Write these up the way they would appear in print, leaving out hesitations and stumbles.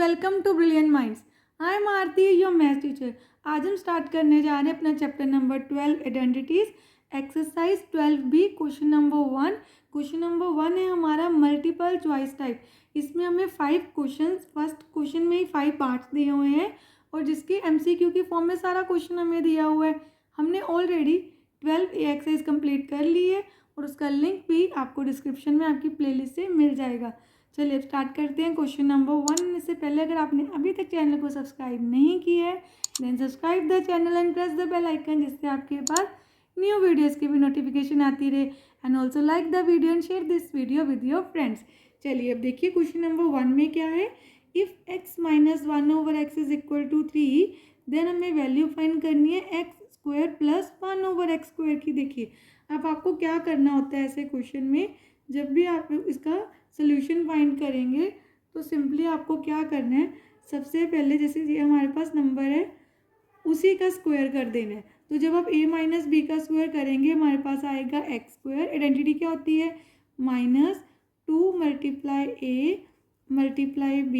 Welcome to brilliant minds. I am Aarti, your math teacher. आज हम start करने जा रहे हैं अपना chapter number 12 identities, exercise 12B, question number 1। Question number 1 है हमारा मल्टीपल चॉइस टाइप। इसमें हमें 5 क्वेश्चन, फर्स्ट क्वेश्चन में ही 5 पार्ट्स दिए हुए हैं और जिसके MCQ की फॉर्म में सारा क्वेश्चन हमें दिया हुआ है। हमने ऑलरेडी 12A एक्सरसाइज कंप्लीट कर ली है और उसका लिंक भी आपको डिस्क्रिप्शन में आपकी प्लेलिस्ट से मिल जाएगा। चलिए अब स्टार्ट करते हैं क्वेश्चन नंबर 1। इससे पहले अगर आपने अभी तक चैनल को सब्सक्राइब नहीं किया है then subscribe the channel and press the bell icon, जिससे आपके पास न्यू वीडियोस की भी नोटिफिकेशन आती रहे। And also like the video and share this video with your friends. चलिए अब देखिए क्वेश्चन नंबर 1 में क्या है। If x minus 1/x is equal to 3 then हमें वैल्यू फाइंड करनी है x² प्लस 1/x² की। देखिए अब आपको क्या करना होता है ऐसे क्वेश्चन में, जब भी आप इसका सोल्यूशन फाइंड करेंगे तो सिंपली आपको क्या करना है, सबसे पहले जैसे ये हमारे पास नंबर है उसी का स्क्वायर कर देना है। तो जब आप a माइनस बी का स्क्वायर करेंगे हमारे पास आएगा x²। आइडेंटिटी क्या होती है, -2 multiply a multiply b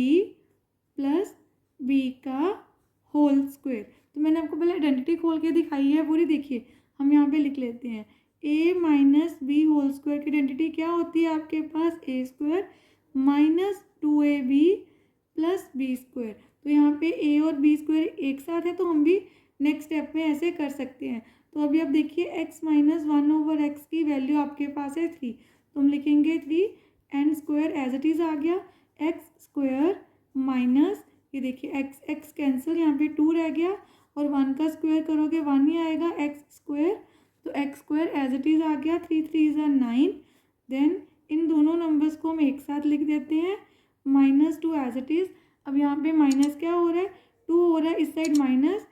plus b का होल स्क्वायर। तो मैंने आपको पहले आइडेंटिटी खोल के दिखाई है पूरी, देखिए हम यहाँ पे लिख लेते हैं a minus B whole square की आइडेंटिटी क्या होती है आपके पास, a² minus 2ab plus b²। तो यहाँ पे a और b² एक साथ है तो हम भी नेक्स्ट स्टेप में ऐसे कर सकते हैं। तो अभी आप देखिए x माइनस 1/x की वैल्यू आपके पास है 3, तो हम लिखेंगे 3 and square as it is आ गया x² माइनस, ये देखिए x कैंसिल, यहाँ पे 2 रह गया और 1 का स्क्वायर करोगे 1 ही आएगा x²। तो x² एज इट इज़ आ गया, 3 3 = 9। देन इन दोनों नंबर्स को हम एक साथ लिख देते हैं, -2 एज इट इज़। अब यहाँ पे माइनस क्या हो रहा है, 2 हो रहा है, इस साइड माइनस।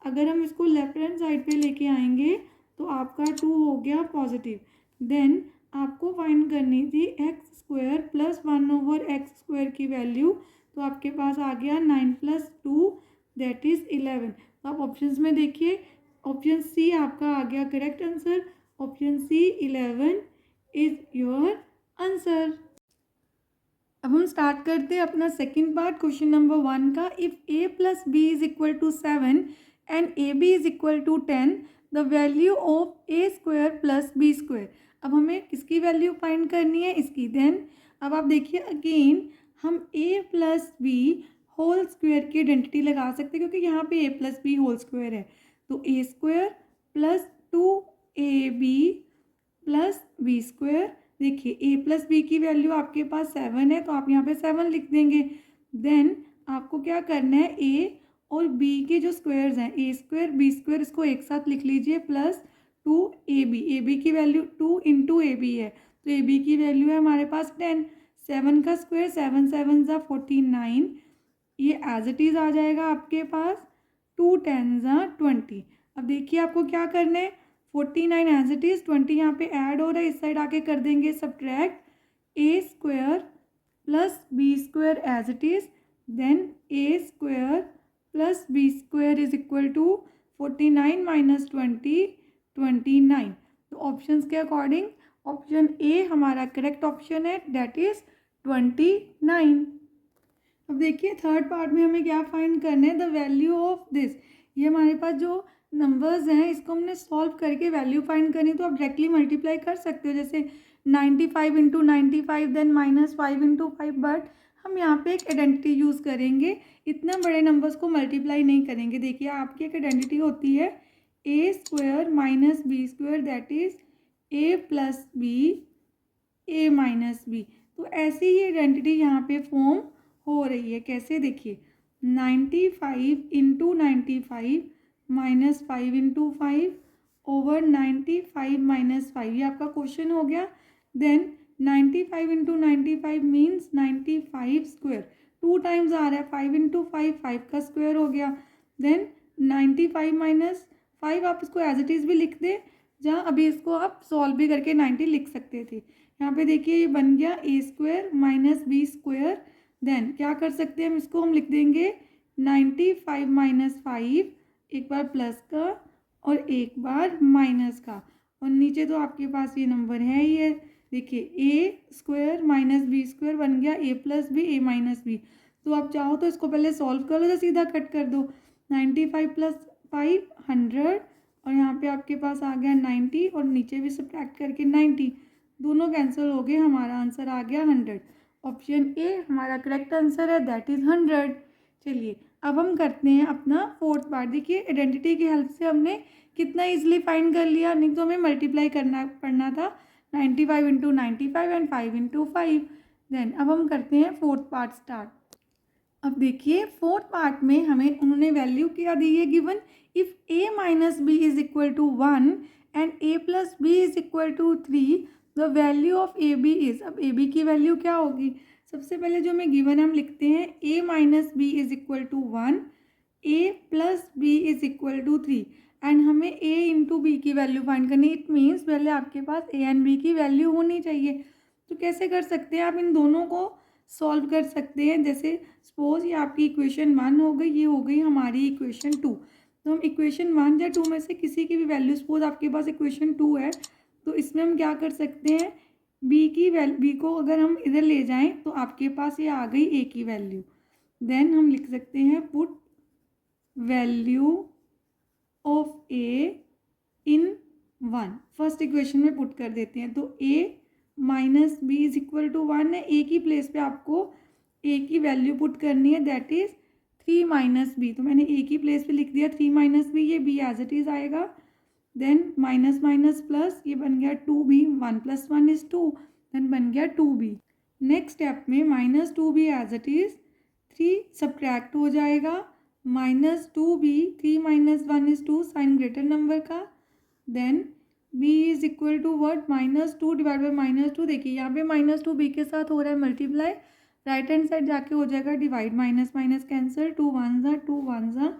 अगर हम इसको लेफ्ट हैंड साइड पे लेके आएंगे तो आपका 2 हो गया पॉजिटिव। देन आपको फाइंड करनी थी x² प्लस 1/x² की वैल्यू, तो आपके पास आ गया 9 + 2 दैट इज़ 11। तो आप ऑप्शंस में देखिए, ऑप्शन सी आपका आ गया correct answer. Option C 11 is your answer. अब हम स्टार्ट करते हैं अपना सेकंड पार्ट क्वेश्चन नंबर 1 का। If a plus B is equal to 7 and A B is equal to 10 the value of a² plus b²। अब हमें किसकी value find करनी है, इसकी। देन अब आप देखिए अगेन हम a plus B whole square की आइडेंटिटी लगा सकते हैं, क्योंकि यहाँ पे a plus B whole square है। तो a² plus 2ab plus b²। देखिए a प्लस बी की वैल्यू आपके पास 7 है तो आप यहाँ पे 7 लिख देंगे। देन आपको क्या करना है, a और b के जो स्क्वायर्स हैं a² b², इसको एक साथ लिख लीजिए, प्लस 2ab की वैल्यू 2 × ab है तो ab की वैल्यू है हमारे पास 10। 7 का स्क्वायर 7 7 = 49, ये एज इट इज़ आ जाएगा आपके पास 2 10 = 20। अब देखिए आपको क्या करना है, 49 एज इट इज़, 20 यहाँ पे ऐड हो रहा है, इस साइड आके कर देंगे subtract, a² plus b² as it is. Then a² plus b² is equal to 49 minus 20 29। तो ऑप्शंस के अकॉर्डिंग ऑप्शन ए हमारा करेक्ट ऑप्शन है, दैट इज़ 29। अब देखिए थर्ड पार्ट में हमें क्या फाइंड करना है, द वैल्यू ऑफ दिस। ये हमारे पास जो नंबर्स हैं इसको हमने सॉल्व करके वैल्यू फाइंड करनी, तो आप डायरेक्टली मल्टीप्लाई कर सकते हो, जैसे 95 × 95 देन -5 × 5। बट हम यहाँ पे एक आइडेंटिटी यूज़ करेंगे, इतना बड़े नंबर्स को मल्टीप्लाई नहीं करेंगे। देखिए आपकी एक आइडेंटिटी होती है a² minus b² that is a plus B a minus B. तो ऐसी ही आइडेंटिटी यहाँ पे फॉर्म हो रही है, कैसे देखिए 95 × 95 -5 × 5 ओवर 95 - 5, ये आपका क्वेश्चन हो गया। देन 95 × 95 मीन्स 95², 2 टाइम्स आ रहा है, 5 × 5 5 का स्क्वायर हो गया। देन 95 - 5 आप इसको एज इट इज़ भी लिख दे, जहाँ अभी इसको आप सॉल्व भी करके 90 लिख सकते थे। यहाँ पे देखिए ये बन गया a² माइनस b²। देन क्या कर सकते हैं हम, इसको हम लिख देंगे 95 - 5, एक बार प्लस का और एक बार माइनस का, और नीचे तो आपके पास ये नंबर है ही है। देखिए a² माइनस b² बन गया a plus B a minus B. तो आप चाहो तो इसको पहले सॉल्व कर लो या सीधा कट कर दो। 95 प्लस 5 100 और यहाँ पे आपके पास आ गया 90 और नीचे भी सब्ट्रैक्ट करके 90, दोनों कैंसिल हो गए, हमारा आंसर आ गया 100। ऑप्शन ए हमारा करेक्ट आंसर है, दैट इज़ 100। चलिए अब हम करते हैं अपना फोर्थ पार्ट। देखिए आइडेंटिटी की हेल्प से हमने कितना इजीली फाइंड कर लिया, नहीं तो हमें मल्टीप्लाई करना पड़ना था 95 इंटू 95 एंड 5 इंटू 5। देन अब हम करते हैं फोर्थ पार्ट स्टार्ट। अब देखिए फोर्थ पार्ट में हमें उन्होंने वैल्यू क्या दी है given, if a minus B is equal to 1 and a plus B is equal to 3 the value of A B is. अब ए बी की वैल्यू क्या होगी, सबसे पहले जो हमें गिवन हम लिखते हैं a minus B is equal to 1, a plus B is equal to 3 and हमें a इंटू बी की वैल्यू फाइंड करनी। इट मीन्स पहले आपके पास a एंड b की वैल्यू होनी चाहिए। तो कैसे कर सकते हैं, आप इन दोनों को सॉल्व कर सकते हैं। जैसे सपोज ये आपकी इक्वेशन 1 हो गई, ये हो गई हमारी इक्वेशन 2। तो हम इक्वेशन 1 या 2 में से किसी की भी वैल्यू, सपोज आपके पास इक्वेशन 2 है, तो इसमें हम क्या कर सकते हैं, बी को अगर हम इधर ले जाएं तो आपके पास ये आ गई ए की वैल्यू। देन हम लिख सकते हैं put value of a in 1, first equation में पुट कर देते हैं। तो a minus B is equal to 1 है, ए की प्लेस पे आपको ए की वैल्यू पुट करनी है, दैट इज 3 माइनस बी। तो मैंने ए की प्लेस पे लिख दिया 3 माइनस बी, ये बी एज इट इज आएगा। देन माइनस माइनस प्लस, ये बन गया 2b, 1 प्लस 1 इज 2, देन बन गया 2b। नेक्स्ट स्टेप में minus 2b as it is, 3 subtract हो जाएगा, minus 2b, 3 minus 1 is 2, sign greater number का। Then b is equal to word minus 2 divide by minus 2। देखिए यहाँ पे माइनस 2 b के साथ हो रहा है मल्टीप्लाई, राइट हैंड साइड जाके हो जाएगा डिवाइड, माइनस माइनस कैंसिल, 2 1 ज़ा 2 1 ज़ा,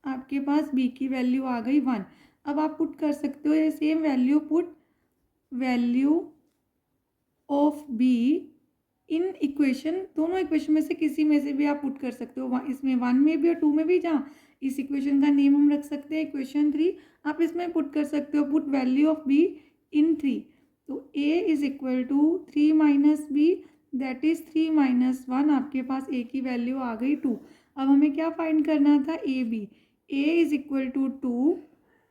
आपके पास b की वैल्यू आ गई 1। अब आप पुट कर सकते हो ये same value, put value of b in equation, दोनों इक्वेशन में से किसी में से भी आप पुट कर सकते हो, इसमें 1 में भी और 2 में भी, जहाँ इस इक्वेशन का नेम हम रख सकते हैं इक्वेशन 3, आप इसमें पुट कर सकते हो put value of b in 3। तो a is equal to 3 minus B, that is 3 minus 1, आपके पास a की वैल्यू आ गई 2। अब हमें क्या फाइंड करना था, A B. a is equal to 2,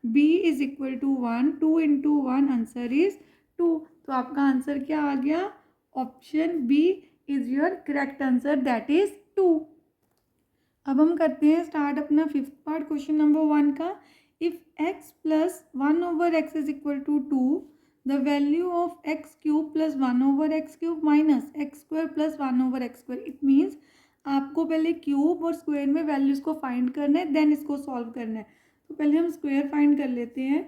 b is equal to 1, 2 into 1 answer is 2। तो आपका आंसर क्या आ गया, option B is your correct answer, that is 2। अब हम करते हैं स्टार्ट अपना फिफ्थ पार्ट क्वेश्चन नंबर 1 का। If x plus 1 over X is equal to 2 the value of X cube plus 1 over X cube minus X square plus 1 over X square. It means आपको पहले cube और square में values को find करना है, then इसको solve करना है। तो पहले हम स्क्वायर फाइंड कर लेते हैं।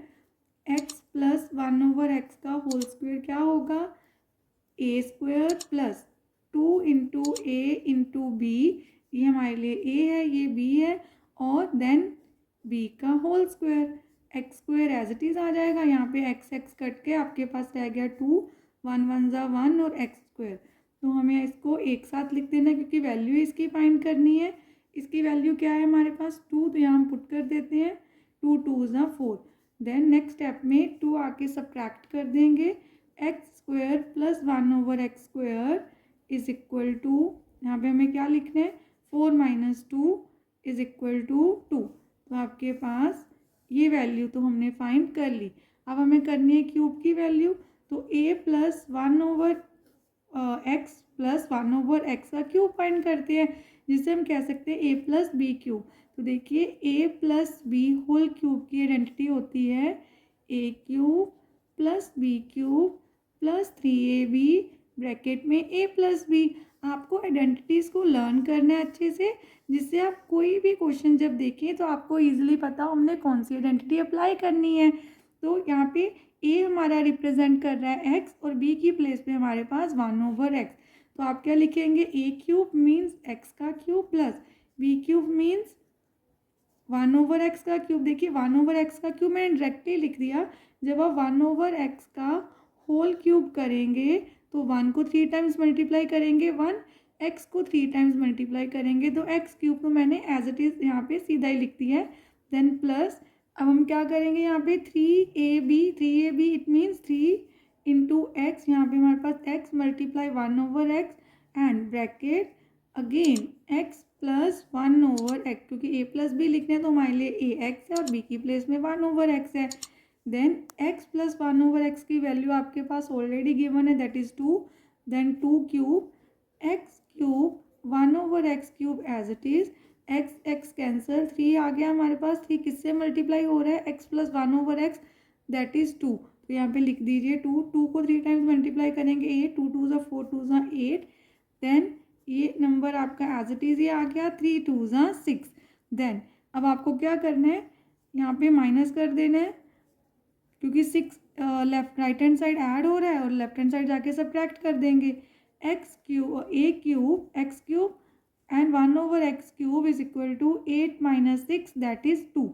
एक्स प्लस 1 ओवर एक्स का होल स्क्वायर क्या होगा, a square plus 2 into a into b, ये हमारे लिए a है, ये b है, और देन b का whole square, x square as it is आ जाएगा। यहाँ पे x x कट के आपके पास रह गया 2, 1 1 ज़ा 1 और एक्स स्क्वायर। तो हमें इसको एक साथ लिख देना क्योंकि वैल्यू इसकी फाइंड करनी है। इसकी वैल्यू क्या है हमारे पास 2, तो यहाँ हम पुट कर देते हैं 2 2 ज़ा 4। देन नेक्स्ट स्टेप में 2 आके सब्ट्रैक्ट कर देंगे, X square plus 1 over X square is equal to, यहाँ पे हमें क्या लिखना है, 4 माइनस 2 इज इक्वल टू 2। तो आपके पास ये वैल्यू तो हमने फाइंड कर ली। अब हमें करनी है क्यूब की वैल्यू। तो a plus 1 over x plus 1 over x का क्यूब फाइंड करते हैं, जिसे हम कह सकते हैं a प्लस बी क्यूब। तो देखिए a plus B whole cube की आइडेंटिटी होती है a cube plus B cube plus 3ab bracket में a प्लस बी। आपको आइडेंटिटीज़ को लर्न करना है अच्छे से, जिससे आप कोई भी क्वेश्चन जब देखें तो आपको इजीली पता हो हमने कौन सी आइडेंटिटी अप्लाई करनी है। तो यहाँ पे a हमारा रिप्रेजेंट कर रहा है x और b की प्लेस पे हमारे पास 1 ओवर x। तो आप क्या लिखेंगे, a क्यूब मीन्स x का cube plus b cube means 1 over x का क्यूब। देखिए 1 ओवर एक्स का क्यूब मैंने डायरेक्टली लिख दिया, जब आप 1 ओवर एक्स का होल क्यूब करेंगे तो 1 को 3 टाइम्स मल्टीप्लाई करेंगे, 1 एक्स को 3 टाइम्स मल्टीप्लाई करेंगे तो एक्स क्यूब तो मैंने एज इट इज़ यहाँ पे सीधा ही लिख दिया है। देन प्लस अब हम क्या करेंगे, यहाँ पे 3ab it means 3 into x, यहाँ पे हमारे पास x multiply 1 over x and bracket again x plus one over x, क्योंकि ए प्लस बी लिखने हैं तो हमारे लिए ए एक्स है और बी की प्लेस में वन ओवर एक्स है। Then X plus one over X की वैल्यू आपके पास ऑलरेडी गिवन है, that is 2। Then 2 cube X cube one over X cube as it is, X X cancel, 3 आ गया हमारे पास। 3 किससे मल्टीप्लाई हो रहा है, X plus one over X, that is 2। तो यहाँ पे लिख दीजिए 2, 2 को 3 टाइम्स मल्टीप्लाई करेंगे 8, 2 2 ज़ा 4, 2 ज़ा 8। देन ये नंबर आपका एज इट इज़ ये आ गया 3 2 ज़ा 6। देन अब आपको क्या करना है, यहाँ पे माइनस कर देना है, क्योंकि 6 left right hand side add हो रहा है और लेफ्ट हैंड साइड जाके सब्ट्रैक्ट कर देंगे। X cube A cube X cube and one over X cube is equal to 8 minus 6 that is 2।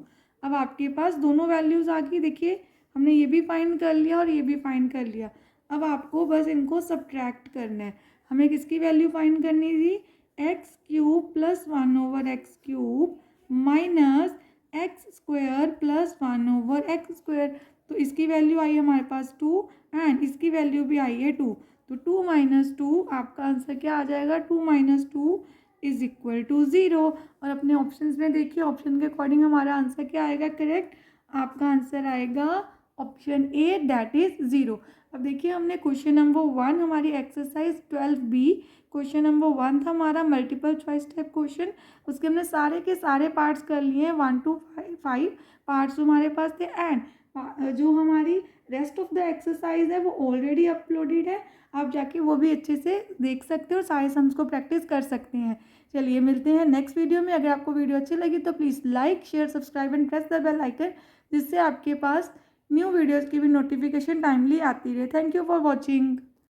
अब आपके पास दोनों वैल्यूज़ आ गई, देखिए हमने ये भी फाइंड कर लिया और ये भी फाइंड कर लिया। अब आपको बस इनको सब्ट्रैक्ट करना है। हमें किसकी वैल्यू फाइंड करनी थी, x cube plus one over X cube minus X square plus one over X square. तो इसकी वैल्यू आई हमारे पास 2 एंड इसकी वैल्यू भी आई है 2। तो 2 माइनस 2 आपका आंसर क्या आ जाएगा, 2 माइनस 2 इज इक्वल टू 0। और अपने ऑप्शंस में देखिए, ऑप्शन के अकॉर्डिंग हमारा आंसर क्या आएगा करेक्ट, आपका आंसर आएगा ऑप्शन ए दैट इज़ 0। अब देखिए हमने क्वेश्चन नंबर 1 हमारी एक्सरसाइज 12B, क्वेश्चन नंबर 1 था हमारा मल्टीपल चॉइस टाइप क्वेश्चन, उसके हमने सारे के सारे पार्ट्स कर लिए हैं, 1 to 5 पार्ट्स हमारे पास थे। एंड जो हमारी रेस्ट ऑफ द एक्सरसाइज है वो ऑलरेडी अपलोडेड है, आप जाके वो भी अच्छे से देख सकते हो और सारे सम्स को प्रैक्टिस कर सकते हैं। चलिए मिलते हैं नेक्स्ट वीडियो में। अगर आपको वीडियो अच्छी लगी तो please like share subscribe and press the bell icon, जिससे आपके पास न्यू वीडियोज़ की भी नोटिफिकेशन टाइमली आती रहे। Thank you for watching.